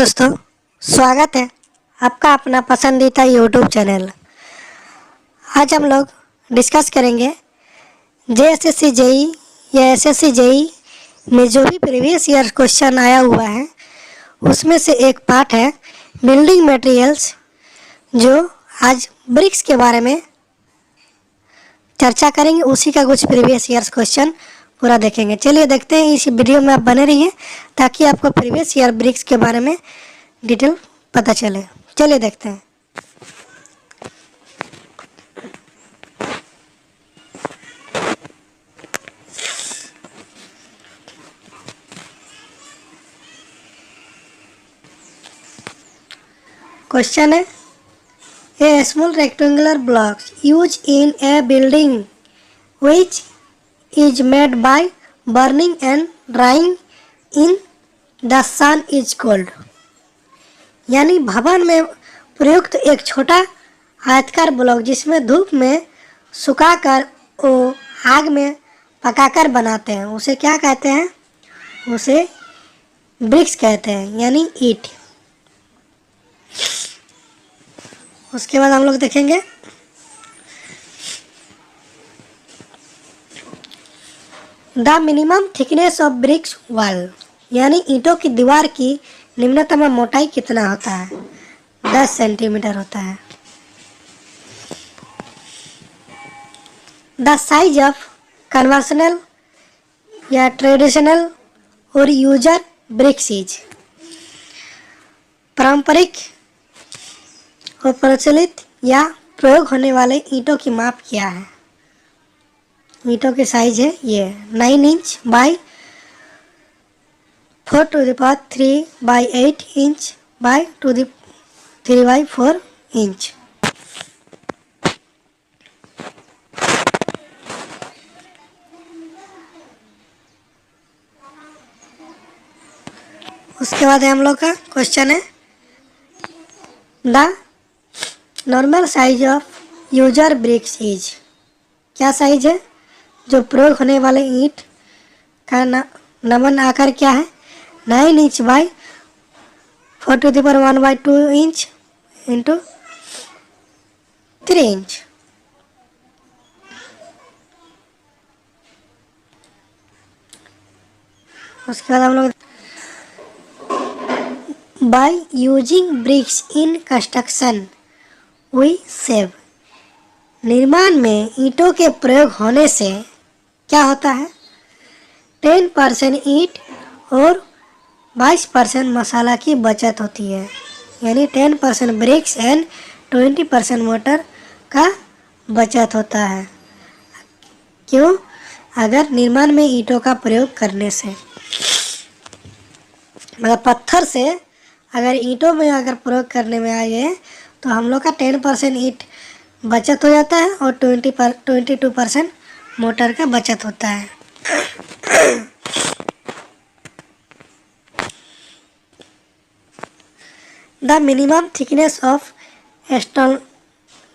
दोस्तों, स्वागत है आपका अपना पसंदीदा यूट्यूब चैनल। आज हम लोग डिस्कस करेंगे जेएसएससी जेई या एसएससी जेई में जो भी प्रीवियस ईयर क्वेश्चन आया हुआ है उसमें से एक पार्ट है बिल्डिंग मटेरियल्स, जो आज ब्रिक्स के बारे में चर्चा करेंगे। उसी का कुछ प्रीवियस ईयर क्वेश्चन पूरा देखेंगे। चलिए देखते हैं, इस वीडियो में आप बने रहिए ताकि आपको प्रीवियस ईयर ब्रिक्स के बारे में डिटेल पता चले। चलिए देखते हैं। क्वेश्चन है, a small rectangular block use in a building which is made by burning and drying in the sun is called। यानी भवन में प्रयुक्त एक छोटा आयताकार ब्लॉक जिसमें धूप में सुखाकर और आग में पकाकर बनाते हैं, उसे क्या कहते हैं? उसे ब्रिक्स कहते हैं, यानी ईंट। उसके बाद हम लोग देखेंगे the minimum thickness of BRICS wall, यानी ईंटों की दीवार की निम्नतम मोटाई कितना होता है? 10 सेंटीमीटर होता है। द साइज ऑफ कन्वेंशनल या ट्रेडिशनल और यूजर ब्रिक्स इज, पारंपरिक और प्रचलित या प्रयोग होने वाले ईंटों की माप क्या है? ईंटों की साइज है ये 9 inch by 4⁻³ by 8 inch by 3/4 inch. उसके बाद हम लोग का क्वेश्चन है the normal size of user bricks is, क्या साइज है जो प्रयोग होने वाले ईंट का नमन आकार क्या है? 9 inch by 4⁻1/2 inch into 3 inch. उसके बाद हम लोग by using bricks in construction we save, निर्माण में ईंटों के प्रयोग होने से क्या होता है? 10% ईंट और 22% मसाला की बचत होती है, यानी 10% ब्रिक्स एंड 20% मोटर का बचत होता है। क्यों? अगर निर्माण में ईंटों का प्रयोग करने से, मतलब पत्थर से अगर ईंटों में अगर प्रयोग करने में आए तो हम लोग का 10% ईंट बचत हो जाता है और 22% मोटर का बचत होता है। The minimum thickness of stone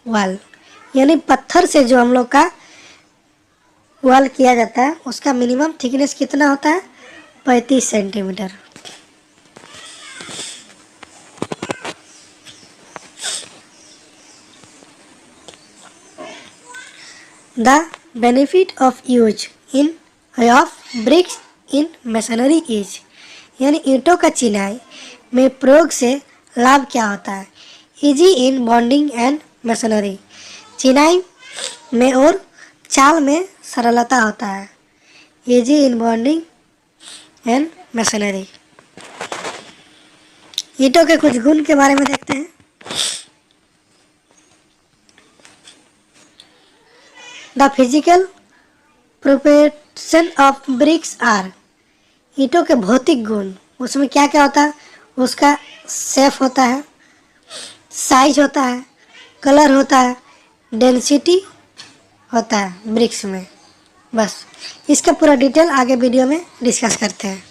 wall, यानी पत्थर से जो हम लोग का वॉल किया जाता है उसका मिनिमम थिकनेस कितना होता है? 35 centimetre. The benefit of use of bricks in masonry is, यानी ईंटों का चिनाई में प्रयोग से लाभ क्या होता है? Easy in bonding and masonry, चिनाई में और चाल में सरलता होता है। Easy in bonding and masonry। ईंटों के कुछ गुण के बारे में देखते हैं। The physical proportion of bricks are, ईंटों के भौतिक गुण, उसमें क्या क्या होता है? उसका शेप होता है, साइज होता है, कलर होता है, डेंसिटी होता है ब्रिक्स में। बस इसका पूरा डिटेल आगे वीडियो में डिस्कस करते हैं।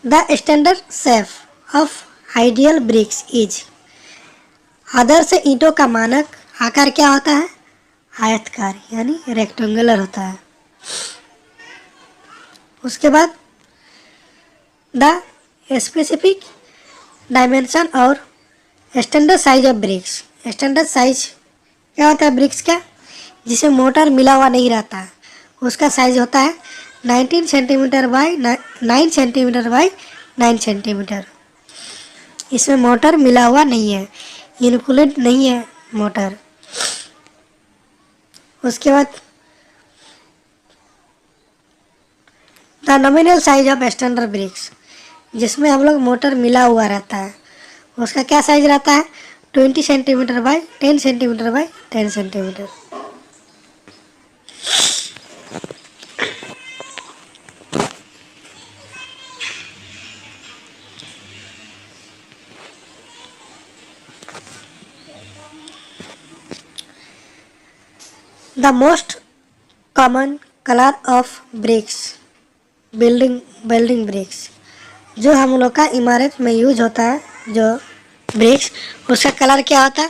The standard shape of ideal bricks is, आदर्श ईंटों का मानक आकार क्या होता है? आयताकार, यानी रेक्टेंगुलर होता है। उसके बाद द स्पेसिफिक डायमेंशन और standard size of BRICS. Standard size क्या होता है ब्रिक्स का, जिसे मोटर मिला हुआ नहीं रहता, उसका साइज होता है 19 centimetre by 9 centimetre by 9 centimetre. इसमें मोटर मिला हुआ नहीं है, इंक्लूडेड नहीं है मोटर। उसके बाद the nominal size of standard bricks, जिसमें हम लोग मोटर मिला हुआ रहता है, उसका क्या साइज रहता है 20 centimetre by 10 centimetre by 10 centimetre. The most common colour of bricks, building bricks, जो हम लोग का इमारत में यूज होता है, जो ब्रिक्स, उसका कलर क्या होता है,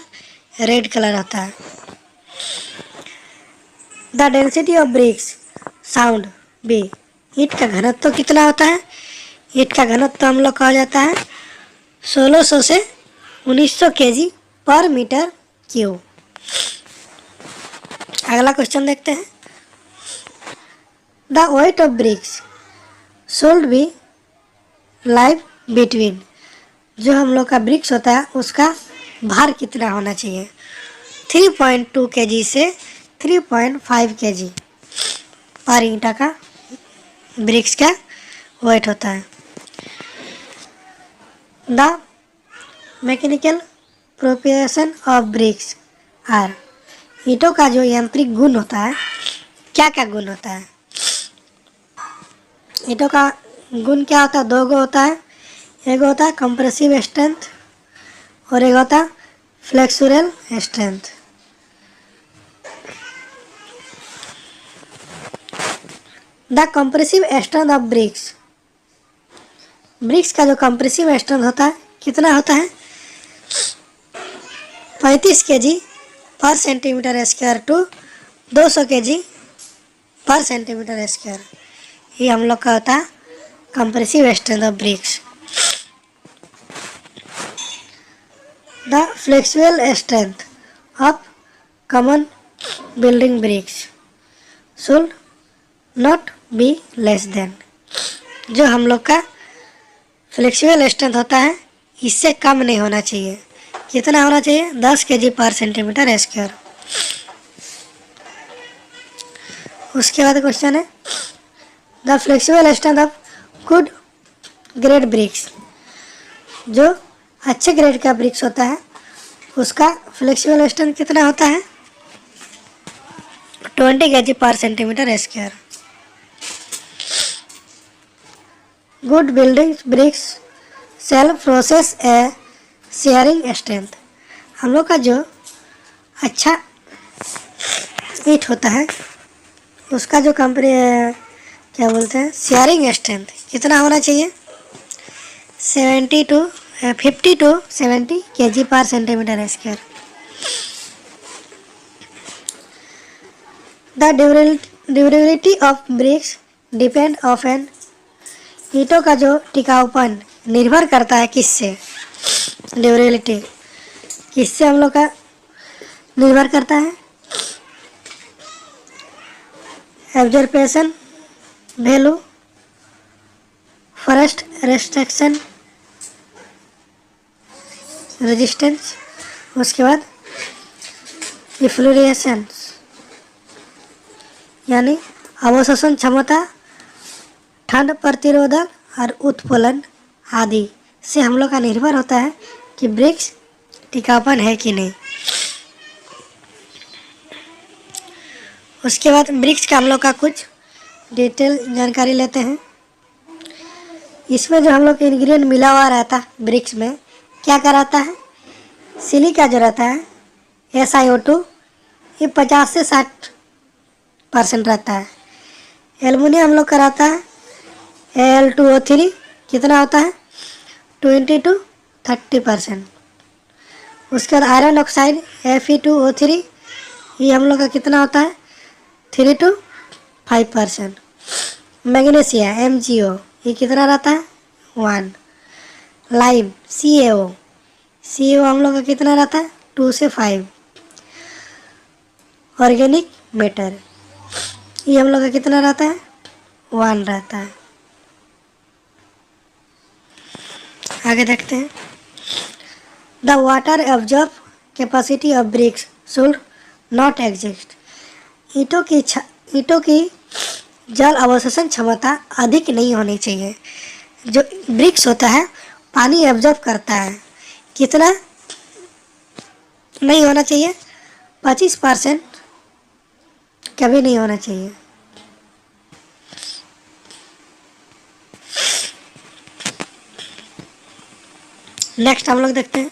रेड कलर होता है। The density of bricks sound be, ईंट का घनत्व तो कितना होता है, ईंट का घनत्व तो हम लोग कहा जाता है 1600 से 1900 kg पर मीटर क्यूब। अगला क्वेश्चन देखते हैं। The weight of BRICS should be live between, जो हम लोग का ब्रिक्स होता है उसका भार कितना होना चाहिए, 3.2 kg से 3.5 kg पर ईंटा का ब्रिक्स का वेट होता है। The mechanical proportion of bricks are, ईंटों का जो यांत्रिक गुण होता है, क्या क्या गुण होता है, ईंटों का गुण क्या होता है, दो गो होता है, एक होता है कंप्रेसिव स्ट्रेंथ और एक होता है flexural strength. The compressive strength of bricks, bricks का जो कंप्रेसिव स्ट्रेंथ होता है कितना होता है 35 kg पर सेंटीमीटर स्क्वायर टू 200 kg पर सेंटीमीटर स्क्वायर, ये हम लोग का होता है compressive strength of bricks. The flexural strength of common building bricks should not be less than, जो हम लोग का फ्लेक्सिबल स्ट्रेंथ होता है इससे कम नहीं होना चाहिए, कितना होना चाहिए 10 kg पर सेंटीमीटर स्क्वायर। उसके बाद क्वेश्चन है the flexible strength of good grade bricks, जो अच्छे ग्रेड का ब्रिक्स होता है उसका फ्लेक्सिबल स्ट्रेंथ कितना होता है 20 kg पर centimetre square. Good building bricks self process a sharing strength, हम लोग का जो अच्छा ईंट होता है उसका जो क्या बोलते हैं शेयरिंग स्ट्रेंथ कितना होना चाहिए 50 to 70 kg पर centimetre square. The durability of BRICS depend often, ईंटों का जो टिकाऊपन निर्भर करता है किससे, ड्यूरेबिलिटी किससे हम लोग का निर्भर करता है, absorption value, forest restriction resistance, उसके बाद इफ्लोरेशन यानी अवशोषण क्षमता, ठंड प्रतिरोधक और उत्फलन आदि से हम लोग का निर्भर होता है कि ब्रिक्स टिकाऊपन है कि नहीं। उसके बाद ब्रिक्स का हम लोग का कुछ डिटेल जानकारी लेते हैं। इसमें जो हम लोग का इंग्रेडिएंट मिला हुआ रहता है ब्रिक्स में क्या कराता है, सिलिका जो रहता है SiO2 ये 50 से 60% रहता है, एल्युमिनियम हम लोग कराता है Al2O3 कितना होता है 20 to 30%। उसके बाद आयरन ऑक्साइड Fe2O3 ये हम लोग का कितना होता है 3 to 5%। मैग्नीशिया MgO, ये कितना रहता है 1। लाइम CaO हम लोग का कितना रहता है 2 से 5। ऑर्गेनिक मैटर, ये हम लोग का कितना रहता है 1 रहता है। आगे देखते हैं। The water absorb capacity of BRICS should not exist. ईंटों की जल अवशोषण क्षमता अधिक नहीं होनी चाहिए। जो ब्रिक्स होता है पानी एब्जॉर्ब करता है, कितना नहीं होना चाहिए 25% कभी नहीं होना चाहिए। नेक्स्ट हम लोग देखते हैं।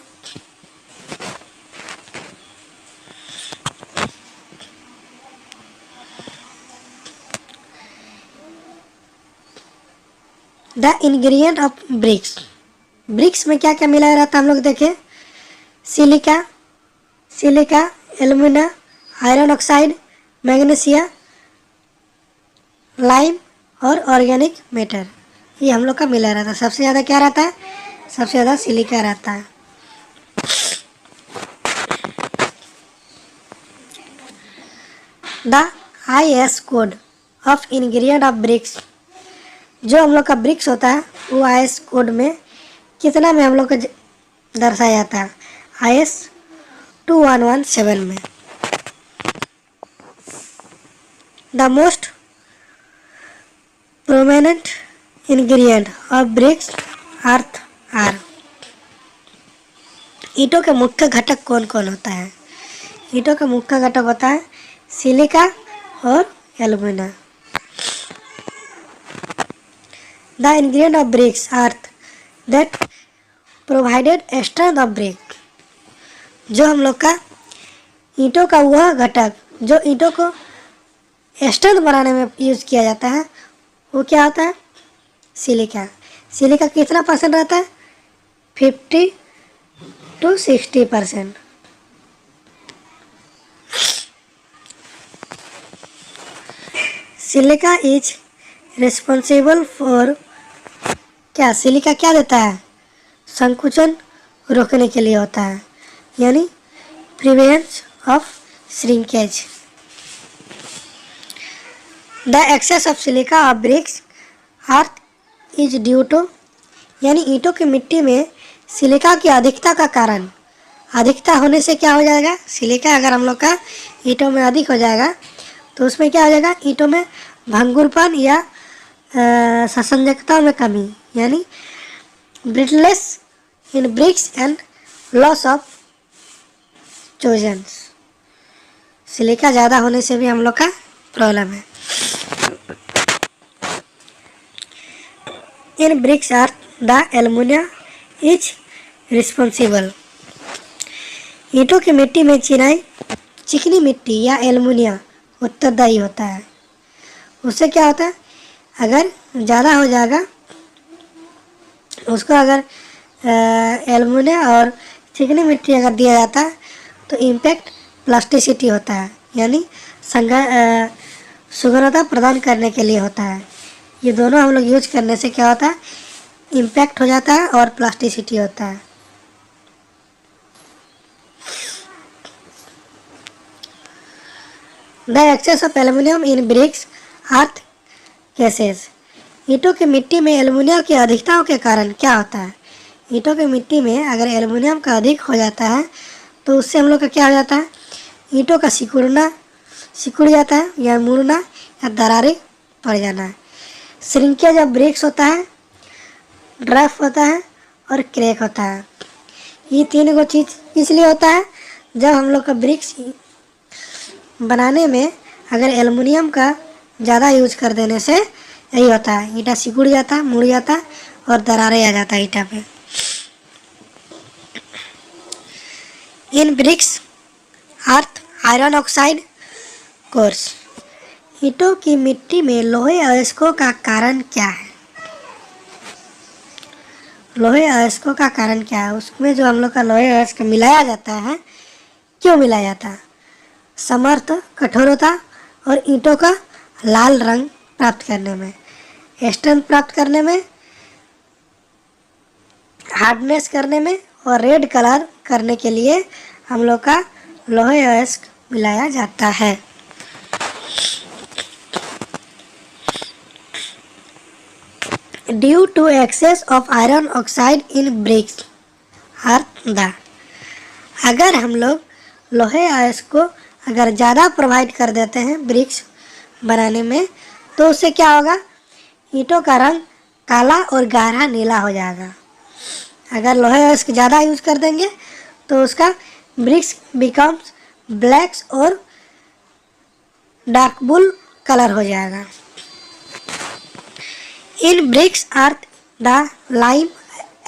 The ingredient of bricks, bricks में क्या क्या मिलाया रहता है हम लोग देखें। Silica alumina, iron oxide, magnesia, lime और ऑर्गेनिक मैटर, ये हम लोग का मिला रहता है। सबसे ज़्यादा क्या रहता है, सबसे ज़्यादा सिलिका रहता है। The IS code of ingredient of BRICS, जो हम लोग का ब्रिक्स होता है वो IS कोड में कितना में हम लोग को दर्शाया जाता है, IS 2117 में। The most prominent ingredient of bricks earth are, ईंटों के मुख्य घटक कौन कौन होता है। ईंटों का मुख्य घटक होता है सिलिका और alumina. The ingredient of bricks earth that provided strength of brick, जो हम लोग का ईंटों का वह घटक जो ईंटों को स्ट्रेंथ बनाने में यूज़ किया जाता है वो क्या होता है, सिलिका। सिलिका कितना परसेंट रहता है 50 to 60%। Silica is responsible for, क्या सिलिका क्या देता है, संकुचन रोकने के लिए होता है, यानी prevents of shrinkage. The excess of silica of bricks earth is due to, यानी ईंटों की मिट्टी में सिलिका की अधिकता का कारण, अधिकता होने से क्या हो जाएगा, सिलिका अगर हम लोग का ईंटों में अधिक हो जाएगा तो उसमें क्या हो जाएगा, ईंटों में भंगुरपन या ससंजकता में कमी, यानी brittleness in bricks and loss of चोजन्स। सिलिका ज़्यादा होने से भी हम लोग का प्रॉब्लम है। In bricks earth the alumina is responsible, ईंटों की मिट्टी में चिनाई चिकनी मिट्टी या एल्यूमिनिया उत्तरदायी होता है। उससे क्या होता है, अगर ज़्यादा हो जाएगा उसको, अगर एल्यूमिनिया और चिकनी मिट्टी अगर दिया जाता है तो इम्पैक्ट प्लास्टिसिटी होता है, यानी सुगमता प्रदान करने के लिए होता है। ये दोनों हम लोग यूज करने से क्या होता है, इम्पैक्ट हो जाता है और प्लास्टिसिटी होता है। The excess of aluminium in bricks earth cases, ईंटों की मिट्टी में एल्यूमिनियम की अधिकताओं के कारण क्या होता है, ईंटों की मिट्टी में अगर एल्यूमिनियम का अधिक हो जाता है तो उससे हम लोग का क्या हो जाता है, ईंटों का सिकुड़ जाता है या मुड़ना या दरारें पड़ जाना है। श्रिंकेज ऑफ ब्रिक्स होता है, ड्रैफ्ट होता है और क्रैक होता है। ये तीन को चीज़ इसलिए होता है जब हम लोग का ब्रिक्स बनाने में अगर एल्युमिनियम का ज़्यादा यूज कर देने से यही होता है, ईंटा सिकुड़ जाता है, मुड़ जाता है और दरारें आ जाता है ईंटा पे। इन ब्रिक्स अर्थ आयरन ऑक्साइड कोर्स, ईंटों की मिट्टी में लोहे अयस्कों का कारण क्या है, लोहे अयस्कों का कारण क्या है, उसमें जो हम लोग का लोहे अयस्क मिलाया जाता है, क्यों मिलाया जाता है, समर्थ कठोरता और ईंटों का लाल रंग प्राप्त करने में। स्ट्रेंथ प्राप्त करने में, हार्डनेस करने में और रेड कलर करने के लिए हम लोग का लोहे अयस्क मिलाया जाता है। Due to excess of iron oxide in bricks are the, अगर हम लोग लोहे अयस्क को अगर ज़्यादा प्रोवाइड कर देते हैं ब्रिक्स बनाने में, तो उससे क्या होगा, ईंटों का रंग काला और गहरा नीला हो जाएगा। अगर लोहे अयस्क ज़्यादा यूज कर देंगे तो उसका ब्रिक्स बिकम्स ब्लैक्स और डार्क ब्लू कलर हो जाएगा। In bricks are the lime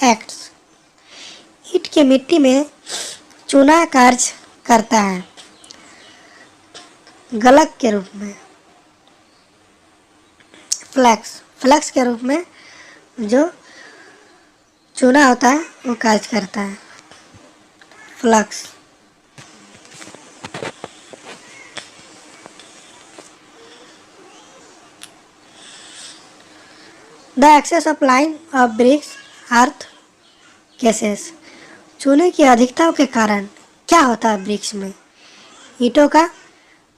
acts, ईंट की मिट्टी में चूना कार्य करता है गलक के रूप में, फ्लैक्स के रूप में जो चूना होता है वो कार्य करता है, flux. The excess of lime of bricks earth causes, चूने की अधिकता के कारण क्या होता है ब्रिक्स में, ईंटों का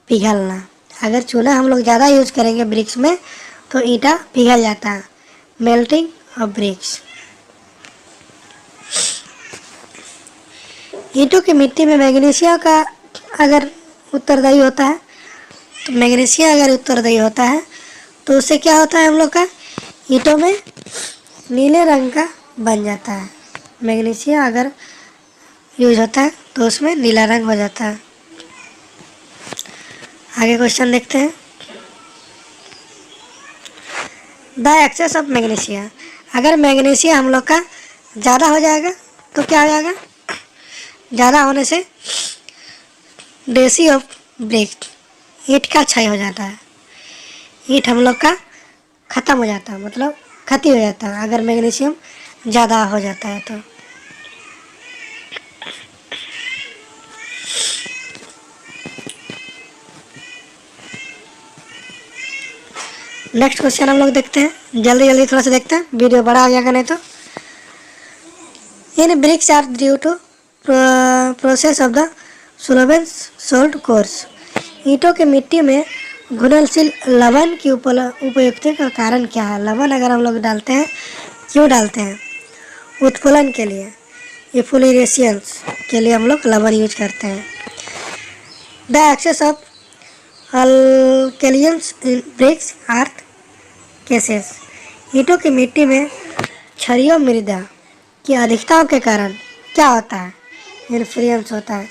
पिघलना। अगर चूना हम लोग ज़्यादा यूज करेंगे ब्रिक्स में तो ईंटा पिघल जाता है, मेल्टिंग ऑफ ब्रिक्स। ईंटों की मिट्टी में मैग्नीशियम का अगर उत्तरदायी होता है, तो मैग्नीशियम अगर उत्तरदायी होता है तो उससे क्या होता है, हम लोग का ईंटों में नीले रंग का बन जाता है। मैग्नीशियम अगर यूज होता है तो उसमें नीला रंग हो जाता है। आगे क्वेश्चन देखते हैं। द एक्सेस ऑफ मैग्नीशियम, अगर मैग्नीशियम हम लोग का ज़्यादा हो जाएगा तो क्या हो जाएगा, ज़्यादा होने से डेसी ऑफ ब्रिक, ईंट का क्षय हो जाता है, ईंट हम लोग का ख़त्म हो जाता है, मतलब क्षति हो जाता है अगर मैग्नीशियम ज़्यादा हो जाता है तो। नेक्स्ट क्वेश्चन हम लोग देखते हैं, जल्दी जल्दी थोड़ा सा देखते हैं, वीडियो बड़ा हो जाएगा नहीं तो। In bricks are due to process of the solvents salt course, ईंटों के मिट्टी में घुलनशील लवण की उपयुक्तता का कारण क्या है। लवण अगर हम लोग डालते हैं, क्यों डालते हैं, उत्फुलन के लिए, इफुलेरेशंस के लिए हम लोग लवण यूज करते हैं। The excess of alkalines in bricks earth cases, ईंटों की मिट्टी में क्षारीय मृदा की अधिकता के कारण क्या होता है, इन्फ्लुएंस होता है।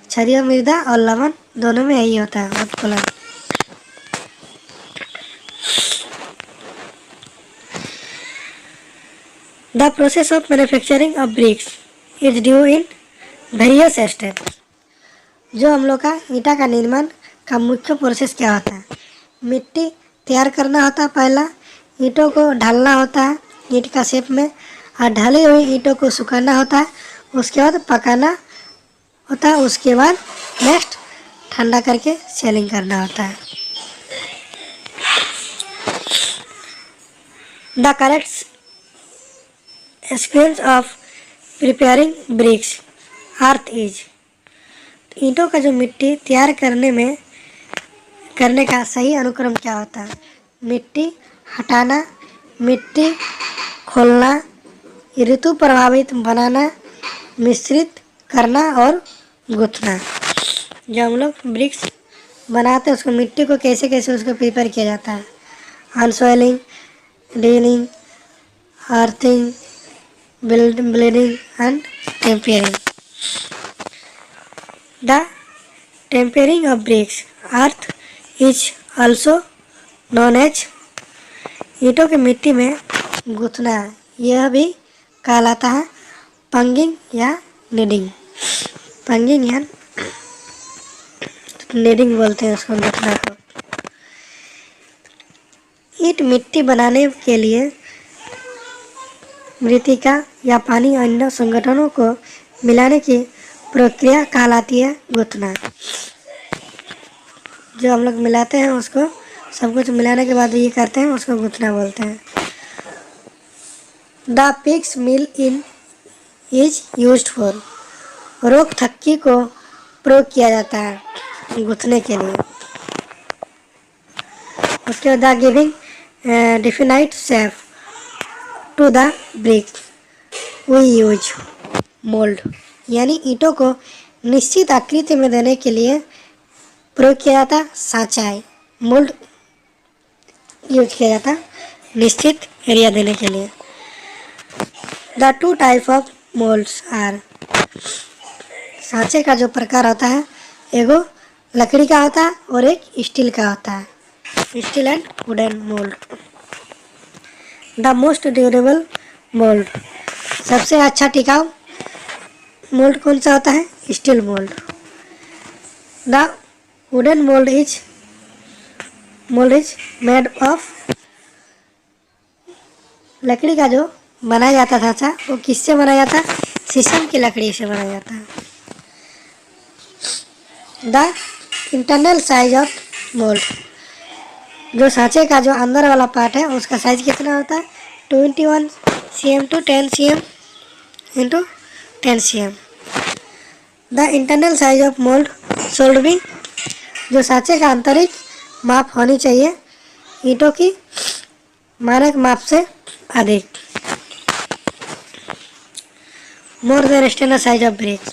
क्षारीय मृदा और लवण दोनों में यही होता है, उत्फुलन। The process of manufacturing of bricks is due in various steps, जो हम लोग का ईंटा का निर्माण का मुख्य प्रोसेस क्या होता है, मिट्टी तैयार करना होता है, पहला ईंटों को ढालना होता है ईंट का शेप में, और ढली हुई ईंटों को सुखाना होता है, उसके बाद पकाना होता है, उसके बाद नेक्स्ट ठंडा करके सेलिंग करना होता है। The correct experience of preparing bricks earth is, ईंटों का जो मिट्टी तैयार करने का सही अनुक्रम क्या होता है, मिट्टी हटाना, मिट्टी खोलना, ऋतु प्रभावित बनाना, मिश्रित करना और गूंथना। जब हम लोग ब्रिक्स बनाते हैं उसको मिट्टी को कैसे कैसे उसको प्रिपेयर किया जाता है, unsoiling, drilling, earthing, blending and tempering. The tempering of bricks earth is also known as, ईंटों की मिट्टी में गूंथना, यह भी कहलाता है पंगिंग या नीडिंग। पंगिंग या नीडिंग बोलते हैं उसको, गूंथना को। ईंट मिट्टी बनाने के लिए मृतिका या पानी अन्य संगठनों को मिलाने की प्रक्रिया कहलाती है गूंथना। जो हम लोग मिलाते हैं उसको सब कुछ मिलाने के बाद ये करते हैं, उसको गूंथना बोलते हैं। The pigs mill in is used for, रोक थक्की को प्रयोग किया जाता है गूंथने के लिए। उसके बाद the giving definite shape to the brick we use mould, यानी ईंटों को निश्चित आकृति में देने के लिए प्रयोग किया जाता सांचा है। मोल्ड यूज किया जाता निश्चित एरिया देने के लिए। The two type of moulds are, सांचे का जो प्रकार होता है एगो लकड़ी का होता है और एक स्टील का होता है, steel and wooden mould. The most durable mould, सबसे अच्छा टिकाऊ मोल्ड कौन सा होता है? Steel mould. The wooden mould is made of, लकड़ी का जो बनाया जाता था सांचा वो किससे बनाया जाता है? शीशम की लकड़ी से बनाया जाता है। The internal size of mould, जो सांचे का जो अंदर वाला पार्ट है उसका साइज कितना होता है? 21 cm to 10 cm into 10 cm। The internal size of mould should be, जो सांचे का आंतरिक माप होनी चाहिए ईंटों की मानक माप से अधिक। More than standard size of bricks,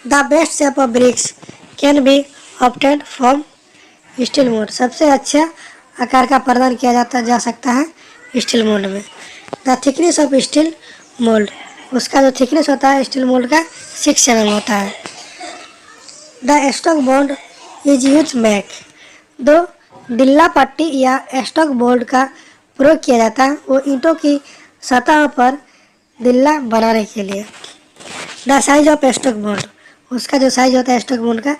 the best shape of BRICS can be obtained from steel mould, सबसे अच्छा आकार का प्रदान किया जा सकता है स्टील मोल्ड में। The thickness of steel mould, उसका जो थिकनेस होता है स्टील मोल्ड का 6 mm होता है। The stock board is use make, दो डिल्ला पट्टी या स्टॉक बोर्ड का प्रयोग किया जाता है वो ईंटों की सतह पर दिल्ला बनाने के लिए। The size of stock board, उसका जो साइज होता है स्टॉक बोर्ड का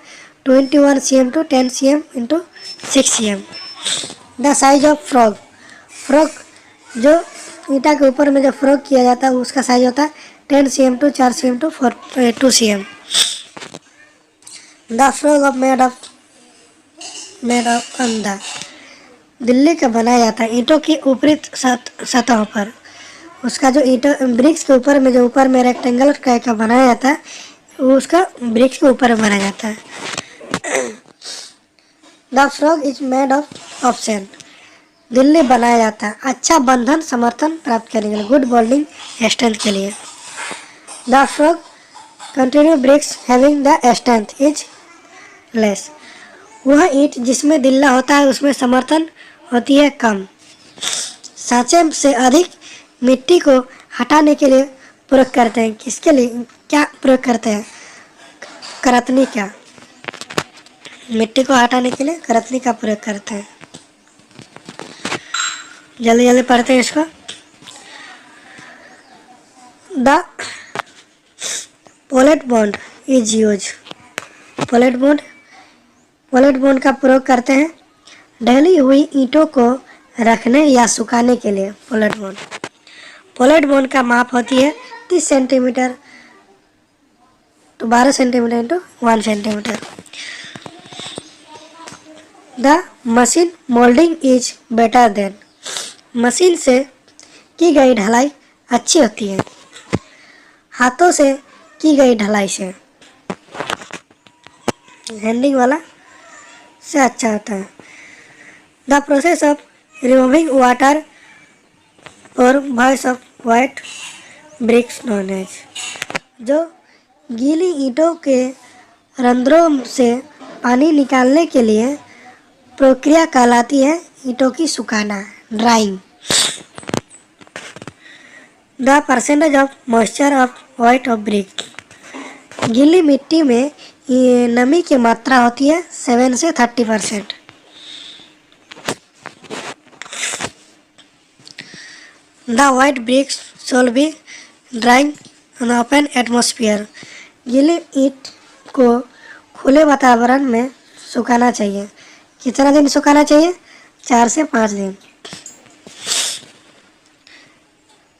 21 cm to 10 cm into 6 cm। The size of frog, जो ईंटा के ऊपर में जो फ्रॉग किया जाता है उसका साइज होता है 10 cm to 4 cm to 2 cm। The frog of made of अंधा, दिल्ली का बनाया जाता है ईंटों की ऊपरी सतह पर, उसका जो ईंटों ब्रिक्स के ऊपर में जो ऊपर में रेक्टेंगल का बनाया जाता है वो उसका ब्रिक्स के ऊपर बनाया जाता है। The frog is made of sand, Delhi बनाया जाता है अच्छा बंधन समर्थन प्राप्त करने के लिए, गुड बोल्डिंग स्ट्रेंथ के लिए। The frog continue bricks having the strength is less, वह ईंट जिसमें दिल्ला होता है उसमें समर्थन होती है कम। सांचे से अधिक मिट्टी को हटाने के लिए प्रयोग करते हैं, किसके लिए क्या प्रयोग करते हैं? करतनी का, मिट्टी को हटाने के लिए करतनी का प्रयोग करते हैं। जल्दी जल्दी पढ़ते हैं इसको। The pallet bond is use, pallet bond का प्रयोग करते हैं ढली हुई ईंटों को रखने या सुखाने के लिए। पोलेट बॉन्ड का माप होती है 30 सेंटीमीटर तो 12 centimetre into 1 centimetre. The machine moulding is better than, machine से की गई ढलाई अच्छी होती है हाथों से की गई ढलाई से, हैंडिंग वाला से अच्छा होता है। The process of removing water और voice of white bricks known as, जो गीली ईंटों के रंध्रों से पानी निकालने के लिए प्रक्रिया कहलाती है ईंटों की सुखाना, drawing. The percentage of moisture of white of brick, गीली मिट्टी में ये नमी की मात्रा होती है 7 से 30%। The white bricks shall be drying on open atmosphere, गीली ईंट को खुले वातावरण में सुखाना चाहिए। कितना दिन सुखाना चाहिए? 4 से 5 दिन।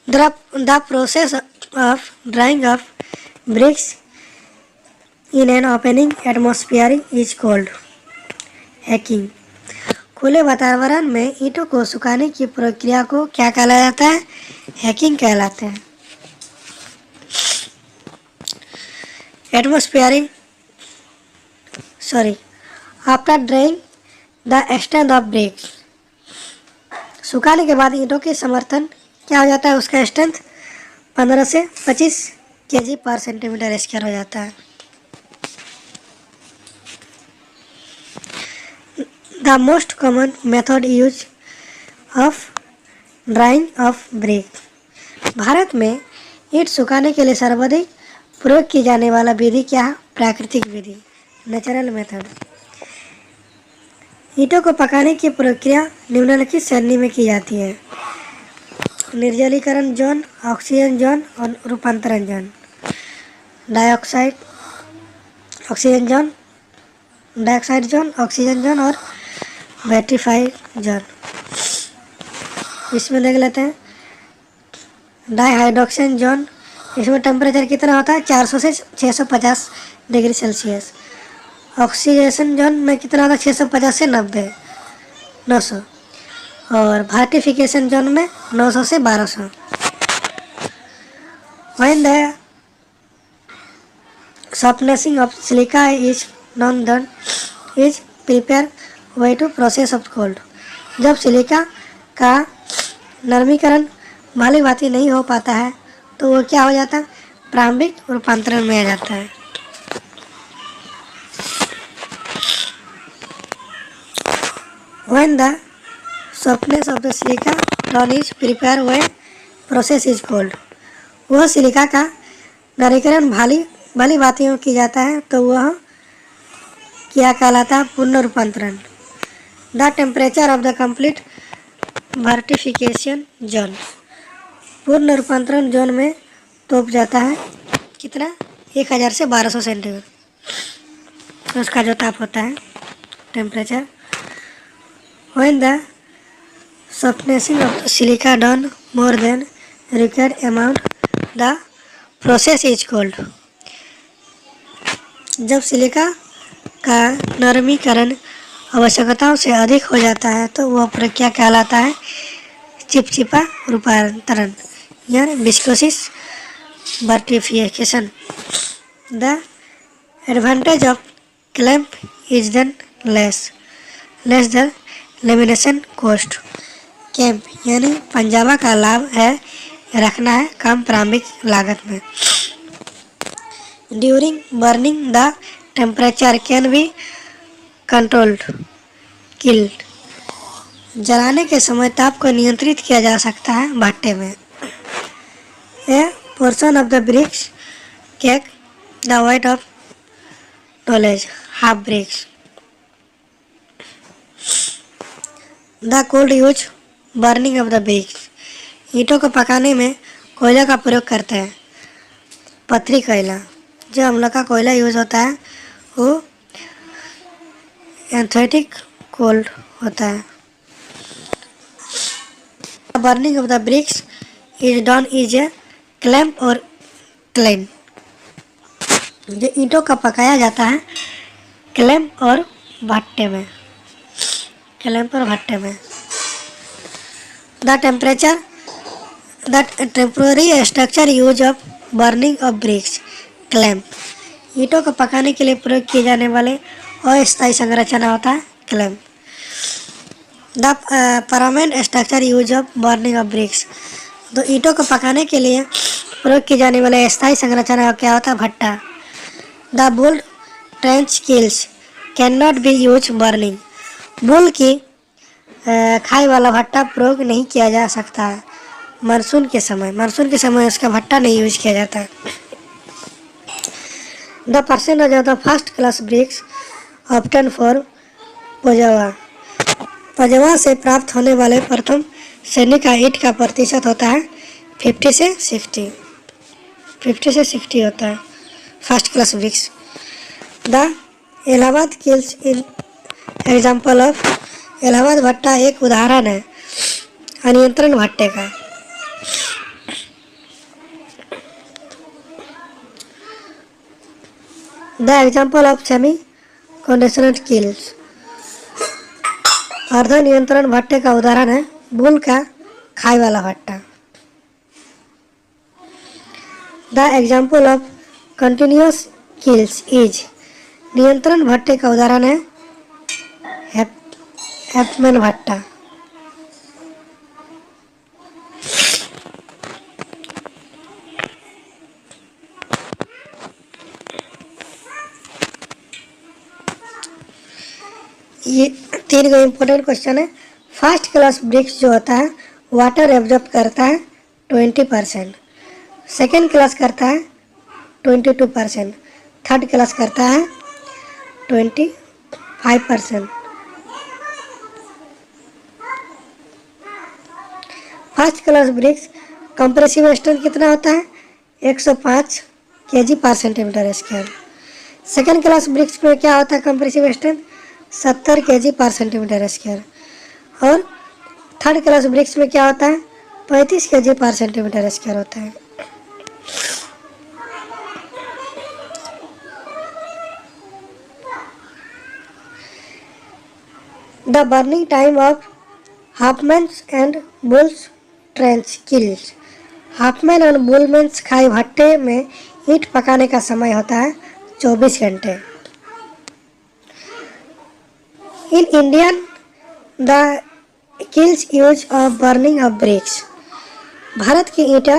The process of drying of BRICS in an opening atmosphere is called hacking, खुले वातावरण में ईंटों को सुखाने की प्रक्रिया को क्या कहलाया जाता है? हैकिंग कहलाते हैं। Atmospheric after drawing the strength of BRICS. सुखाने के बाद ईंटों के समर्थन क्या हो जाता है? उसका स्ट्रेंथ 15 से 25 kg पर सेंटीमीटर स्क्वायर हो जाता है। The most common method use of drying of brick. Bharat में ईंट सुखाने के लिए सर्वाधिक प्रयोग की जाने वाला विधि क्या है? प्राकृतिक विधि, नेचुरल मेथड। ईंटों को पकाने की प्रक्रिया निम्नलिखित श्रेणी में की जाती है: निर्जलीकरण जोन, ऑक्सीजन जोन और रूपांतरण zone. Dioxide oxygen zone, dioxide zone, oxygen zone और बैटरीफाइड जोन। इसमें देख लेते हैं डाइहाइड्रोक्सिन जोन। इसमें टेम्परेचर कितना होता है? 400 से 650 डिग्री सेल्सियस। ऑक्सीडेशन जोन में कितना होता है? 650 से 900। और वार्टिफिकेशन जोन में 900 से 1200। When the softening of silica is done, then is prepare way to process of cold। जब सिलिका का नरमीकरण भली भांति नहीं हो पाता है तो वो क्या हो जाता है? प्रारंभिक रूपांतरण में आ जाता है। When the softness of the silica done is prepare way process is called। वह सिलिका का नरीकरण भली भांति की जाता है तो वह क्या कहलाता है? पूर्ण रूपांतरण। The temperature of the complete vitrification zone. पूर्ण रूपांतरण जोन में तोप जाता है कितना? 1000 से 1200 सेंटीग्रेड उसका जो ताप होता है, temperature. When the softening of the silica done more than required amount, the process is called। जब सिलिका का नरमीकरण आवश्यकताओं से अधिक हो जाता है तो वह प्रक्रिया कहलाता है चिपचिपा रूपांतरण यानी viscous vitrification. The advantage of clamp is then less the lamination cost. Camp यानी पंजाबा का लाभ है रखना है कम प्रारंभिक लागत में। During burning the temperature can be controlled killed. जलाने के समय ताप को नियंत्रित किया जा सकता है भट्टे में। A portion of the bricks cake the weight of knowledge half bricks. The cold use burning of the bricks. ईंटों को पकाने में कोयला का प्रयोग करते हैं। पथरी कोयला, जो हम लोग का कोयला यूज होता है वो एंथेटिक कोल्ड होता है। Burning of the bricks is done is a clamp और क्लेन। जो ईंटों का पकाया जाता है क्लैंप और भट्टे में, क्लैंप और भट्टे में। The temporary structure use of burning of BRICS clamp. ईंटों को पकाने के लिए प्रयोग किए जाने वाले अस्थायी संरचना होता है clamp. The permanent structure use of burning of BRICS. तो ईंटों को पकाने के लिए प्रयोग की जाने वाले अस्थायी संरचना क्या होता है? भट्टा। The bull trench kills can not be use burning. Bull की खाई वाला भट्टा प्रयोग नहीं किया जा सकता है मानसून के समय उसका भट्टा नहीं यूज किया जाता है। The percentage of the first class bricks obtain for पजवा। पजवा से प्राप्त होने वाले प्रथम श्रेणी का ईंट का प्रतिशत होता है 50 से 60 होता है first class BRICS. The Allahabad kills in example of. Allahabad भट्टा एक उदाहरण है अनियंत्रण भट्टे का। The example of semi conditioner kills. अर्ध नियंत्रण भट्टे का उदाहरण है बुल का खाई वाला भट्टा। The example of continuous kills is, नियंत्रण भट्टे का उदाहरण है हैपमैन भट्टा। ये 3 को इम्पोर्टेंट क्वेश्चन है। फर्स्ट क्लास ब्रिक्स जो होता है वाटर एब्जॉर्ब करता है 20%, सेकेंड क्लास करता है 22%, थर्ड क्लास करता है 25%। First class BRICS compressive strength कितना होता है 105 kg पर centimetre square. Second class BRICS में क्या होता है कंप्रेसिव स्ट्रेंथ 70 kg पर सेंटीमीटर स्क्वायर। और थर्ड क्लास ब्रिक्स में क्या होता है 35 kg पर सेंटीमीटर स्क्वायर होता है। The burning time of Hoffmann's and Bull's trench kilns, Hoffmann और बुलमैन्स खाई भट्टे में ईंट पकाने का समय होता है 24 घंटे। In Indian the kills use of burning of BRICS, Bharat की ईंटा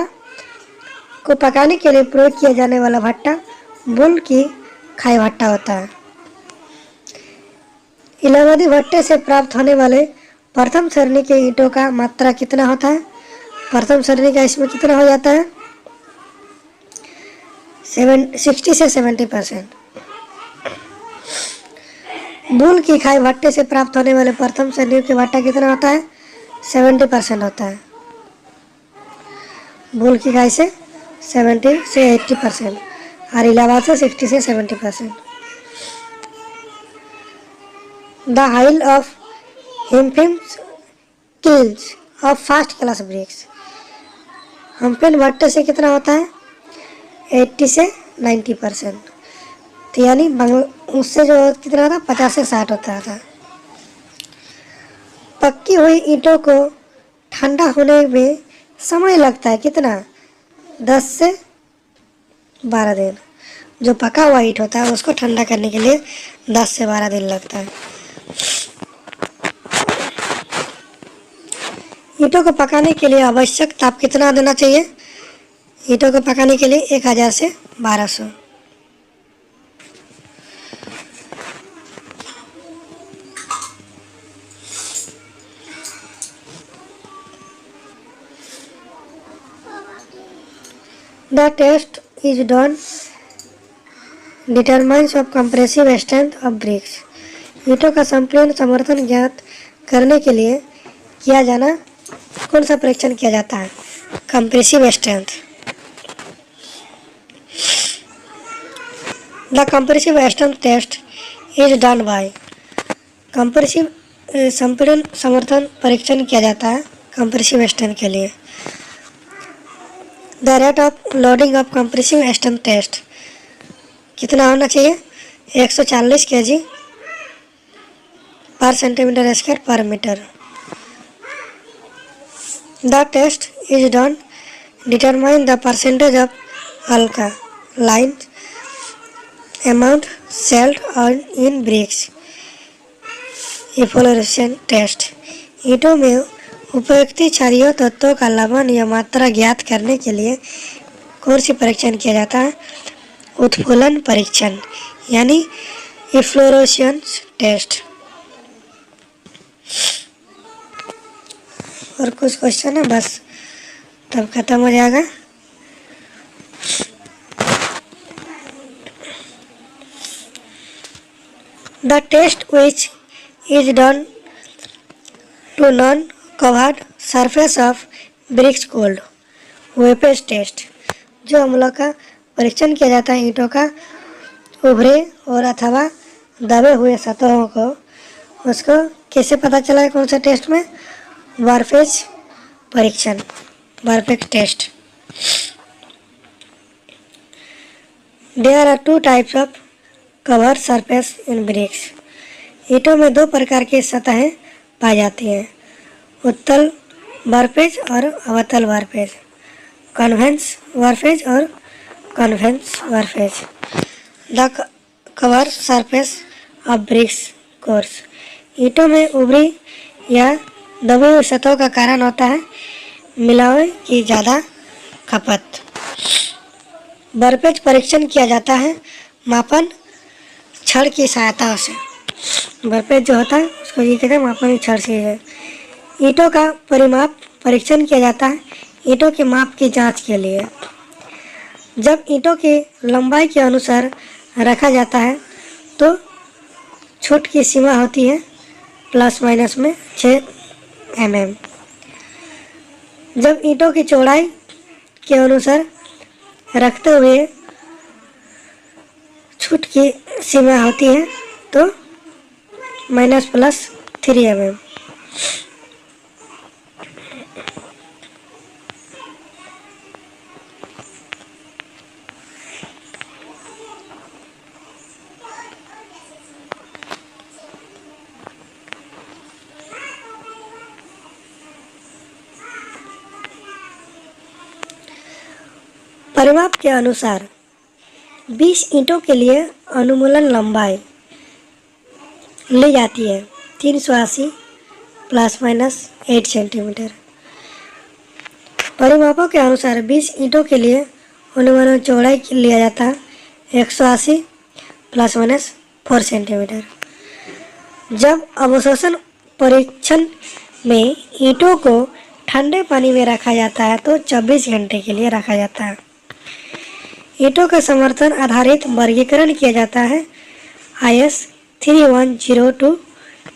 को पकाने के लिए प्रयोग किया जाने वाला भट्टा बुल की खाई भट्टा होता है। इलाहाबादी भट्टे से प्राप्त होने वाले प्रथम श्रेणी के ईंटों का मात्रा कितना होता है, प्रथम श्रेणी का इसमें कितना हो जाता है 60 से 70%। बुल की खाई भट्टे से प्राप्त होने वाले प्रथम श्रेणी के भट्टा कितना होता है 70% होता है। बुल की खाई से 70 से 80% और इलाहाबाद से 60 से 70%। The yield of Hoffmann's kilns of first class bricks, Hoffmann भट्टे से कितना होता है 80 से 90%, तो यानी उससे जो कितना होता है 50 से 60 होता था। पक्की हुई ईंटों को ठंडा होने में समय लगता है कितना 10 से 12 दिन। जो पका हुआ ईंट होता है उसको ठंडा करने के लिए 10 से 12 दिन लगता है। ईंटों को पकाने के लिए आवश्यक ताप कितना देना चाहिए, ईंटों को पकाने के लिए 1000 से 1200। The test is done determines of compressive strength of bricks, ईंटों का संपूर्ण समर्थन ज्ञात करने के लिए किया जाना कौन सा परीक्षण किया जाता है compressive strength. The compressive strength test is done by, compressive संपूर्ण समर्थन परीक्षण किया जाता है कंप्रेसिव स्ट्रेंथ के लिए। The rate of loading of compressive strength test कितना होना चाहिए 140 kg पर सेंटीमीटर स्क्वायर पर metre. The test is done determine the percentage of alkaline amount salt on in bricks. Efflorescence test, ईंटों में उपयुक्त क्षारीय तत्वों का लवण या मात्रा ज्ञात करने के लिए कौन सी परीक्षण किया जाता है उत्फुल्लन परीक्षण यानी इफ्लोरेसेंस टेस्ट। और कुछ क्वेश्चन है बस तब खत्म हो जाएगा। The test which is done to known covered surface of bricks called warpage test, जो अम्लों का परीक्षण किया जाता है ईंटों का उभरे और अथवा दबे हुए सतहों को, उसको कैसे पता चला है कौन सा टेस्ट में वारफेज परीक्षण warpage test. There are 2 types of cover surface in bricks, ईंटों में 2 प्रकार की सतहें पाई जाती हैं। उत्तल वारपेज और अवतल वारपेज, कॉन्वेक्स वारपेज और convex warpage. The cover surface of bricks course, ईंटों में उभरी या दबी हुई सतहों का कारण होता है मिलावे की ज़्यादा खपत। वारपेज परीक्षण किया जाता है मापन छड़ की सहायता से। वारपेज जो होता है उसको ये कहते हैं मापन छड़ से है। ईंटों का परिमाप परीक्षण किया जाता है ईंटों के माप की जांच के लिए। जब ईंटों की लंबाई के अनुसार रखा जाता है तो छूट की सीमा होती है प्लस माइनस में 6 mm। जब ईंटों की चौड़ाई के अनुसार रखते हुए छूट की सीमा होती है तो माइनस प्लस 3 mm। परिमाप के अनुसार 20 ईंटों के लिए अनुमूलन लंबाई ली जाती है 380 प्लस माइनस 8 सेंटीमीटर। परिमापों के अनुसार 20 ईंटों के लिए अनुमानित चौड़ाई लिया जाता है 180 प्लस माइनस 4 सेंटीमीटर। जब अवशोषण परीक्षण में ईंटों को ठंडे पानी में रखा जाता है तो 24 घंटे के लिए रखा जाता है। ईंटों का समर्थन आधारित वर्गीकरण किया जाता है IS 3102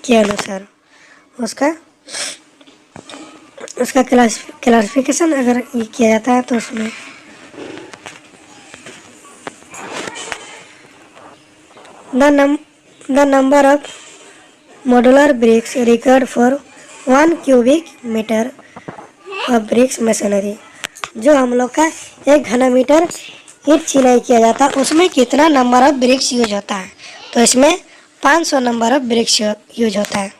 के अनुसार। उसका क्लासिफिकेशन अगर ये किया जाता है तो उसमें the number of modular bricks required for 1 cubic metre of bricks machinery. जो हम लोग का 1 घन मीटर ईंट चिनाई किया जाता है उसमें कितना नंबर ऑफ ब्रिक्स यूज होता है, तो इसमें 500 नंबर ऑफ ब्रिक्स यूज होता है।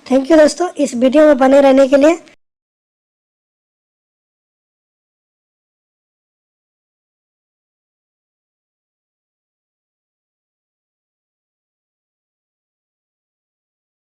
थैंक यू दोस्तों, इस वीडियो में बने रहने के लिए।